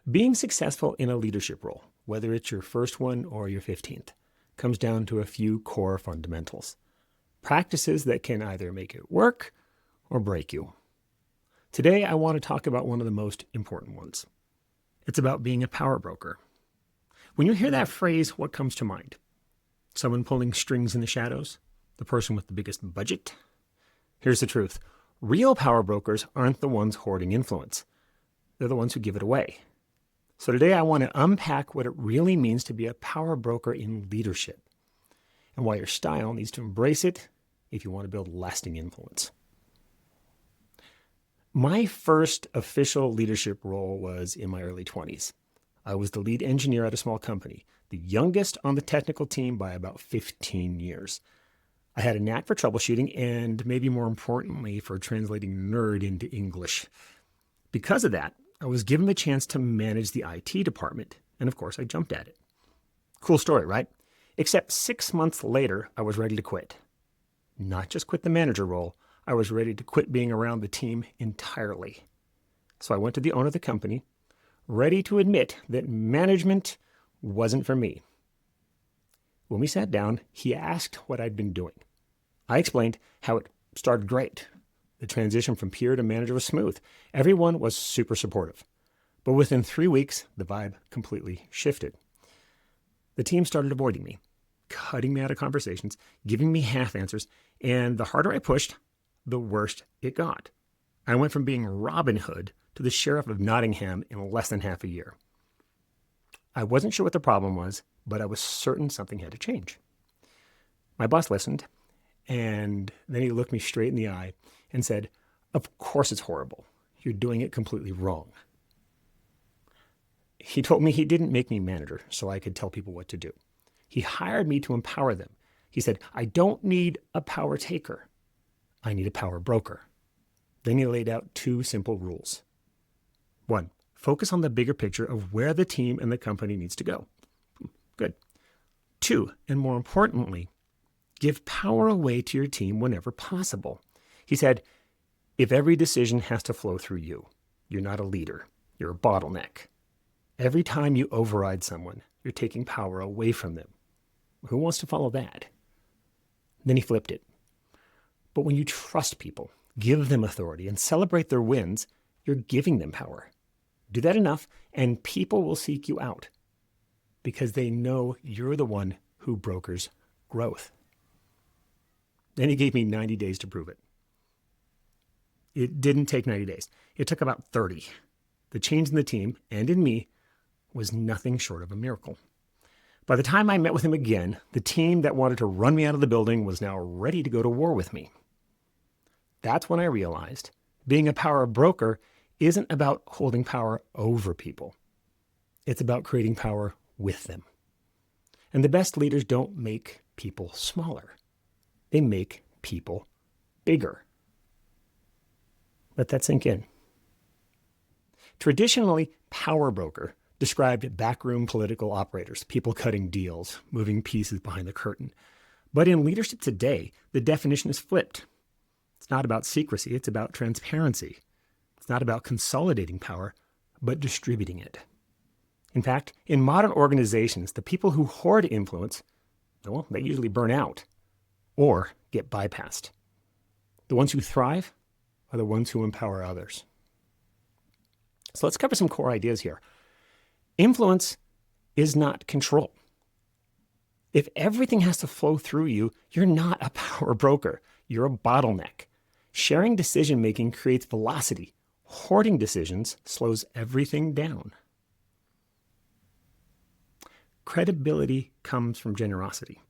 Being successful in a leadership role, whether it's your first one or your 15th, comes down to a few core fundamentals. Practices that can either make it work or break you. Today, I want to talk about one of the most important ones. It's about being a power broker. When you hear that phrase, what comes to mind? Someone pulling strings in the shadows? The person with the biggest budget? Here's the truth. Real power brokers aren't the ones hoarding influence. They're the ones who give it away. So today I want to unpack what it really means to be a power broker in leadership and why your style needs to embrace it if you want to build lasting influence. My first official leadership role was in my early 20s. I was the lead engineer at a small company, the youngest on the technical team by about 15 years. I had a knack for troubleshooting and, maybe more importantly, for translating nerd into English. Because of that, I was given the chance to manage the IT department, and of course I jumped at it. Cool story, right? Except 6 months later, I was ready to quit. Not just quit the manager role, I was ready to quit being around the team entirely. So I went to the owner of the company, ready to admit that management wasn't for me. When we sat down, he asked what I'd been doing. I explained how it started great. The transition from peer to manager was smooth. Everyone was super supportive. But within 3 weeks, the vibe completely shifted. The team started avoiding me, cutting me out of conversations, giving me half answers, and the harder I pushed, the worse it got. I went from being Robin Hood to the sheriff of Nottingham in less than half a year. I wasn't sure what the problem was, but I was certain something had to change. My boss listened, and then he looked me straight in the eye and said, "Of course it's horrible. You're doing it completely wrong." He told me he didn't make me manager so I could tell people what to do. He hired me to empower them. He said, "I don't need a power taker. I need a power broker." Then he laid out 2 simple rules. 1, focus on the bigger picture of where the team and the company needs to go. Good. 2, and more importantly, give power away to your team whenever possible. He said, if every decision has to flow through you, you're not a leader, you're a bottleneck. Every time you override someone, you're taking power away from them. Who wants to follow that? Then he flipped it. But when you trust people, give them authority, and celebrate their wins, you're giving them power. Do that enough, and people will seek you out because they know you're the one who brokers growth. Then he gave me 90 days to prove it. It didn't take 90 days. It took about 30. The change in the team and in me was nothing short of a miracle. By the time I met with him again, the team that wanted to run me out of the building was now ready to go to war with me. That's when I realized being a power broker isn't about holding power over people. It's about creating power with them. And the best leaders don't make people smaller. They make people bigger. Let that sink in. Traditionally, power broker described backroom political operators, people cutting deals, moving pieces behind the curtain. But in leadership today, the definition is flipped. It's not about secrecy, it's about transparency. It's not about consolidating power, but distributing it. In fact, in modern organizations, the people who hoard influence, well, they usually burn out or get bypassed. The ones who thrive are the ones who empower others. So let's cover some core ideas here. Influence is not control. If everything has to flow through you, you're not a power broker. You're a bottleneck. Sharing decision-making creates velocity. Hoarding decisions slows everything down. Credibility comes from generosity.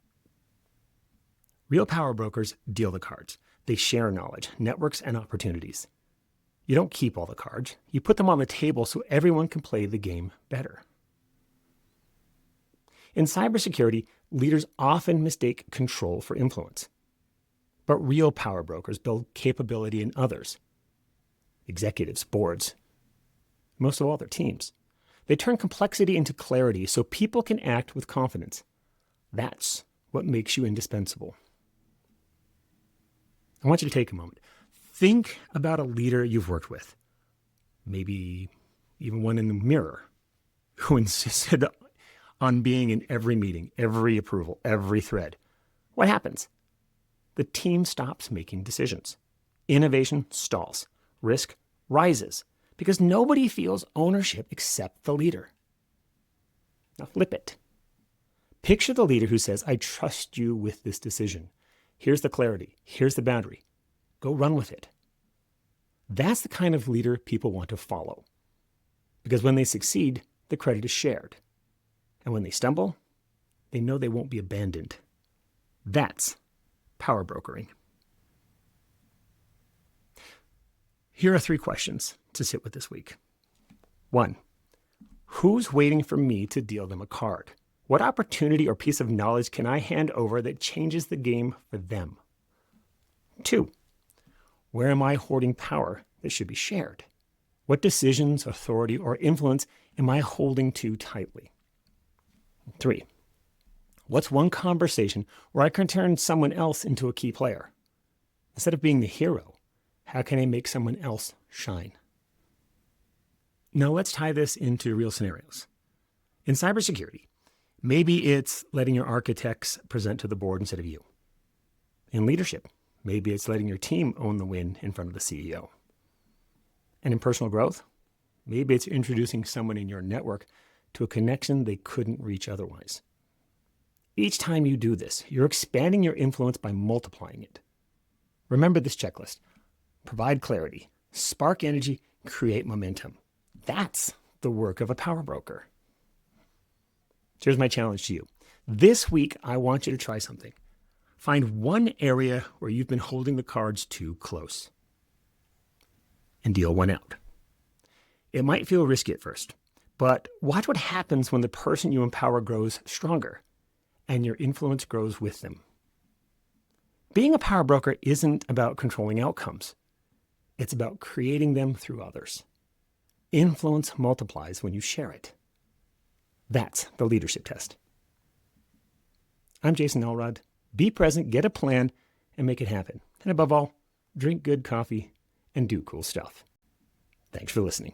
Real power brokers deal the cards. They share knowledge, networks, and opportunities. You don't keep all the cards. You put them on the table so everyone can play the game better. In cybersecurity, leaders often mistake control for influence. But real power brokers build capability in others. Executives, boards, most of all their teams. They turn complexity into clarity so people can act with confidence. That's what makes you indispensable. I want you to take a moment. Think about a leader you've worked with, maybe even one in the mirror who insisted on being in every meeting, every approval, every thread, what happens? The team stops making decisions. Innovation stalls. Risk rises because nobody feels ownership except the leader. Now flip it. Picture the leader who says, I trust you with this decision. Here's the clarity. Here's the boundary. Go run with it. That's the kind of leader people want to follow. Because when they succeed, the credit is shared. And when they stumble, they know they won't be abandoned. That's power brokering. Here are 3 questions to sit with this week. 1, who's waiting for me to deal them a card? What opportunity or piece of knowledge can I hand over that changes the game for them? 2, where am I hoarding power that should be shared? What decisions, authority, or influence am I holding too tightly? 3, what's one conversation where I can turn someone else into a key player? Instead of being the hero, how can I make someone else shine? Now let's tie this into real scenarios. In cybersecurity, maybe it's letting your architects present to the board instead of you. In leadership, maybe it's letting your team own the win in front of the CEO. And in personal growth, maybe it's introducing someone in your network to a connection they couldn't reach otherwise. Each time you do this, you're expanding your influence by multiplying it. Remember this checklist. Provide clarity, spark energy, create momentum. That's the work of a power broker. Here's my challenge to you. This week, I want you to try something. Find one area where you've been holding the cards too close and deal one out. It might feel risky at first, but watch what happens when the person you empower grows stronger and your influence grows with them. Being a power broker isn't about controlling outcomes. It's about creating them through others. Influence multiplies when you share it. That's the leadership test. I'm Jason Elrod. Be present, get a plan, and make it happen. And above all, drink good coffee and do cool stuff. Thanks for listening.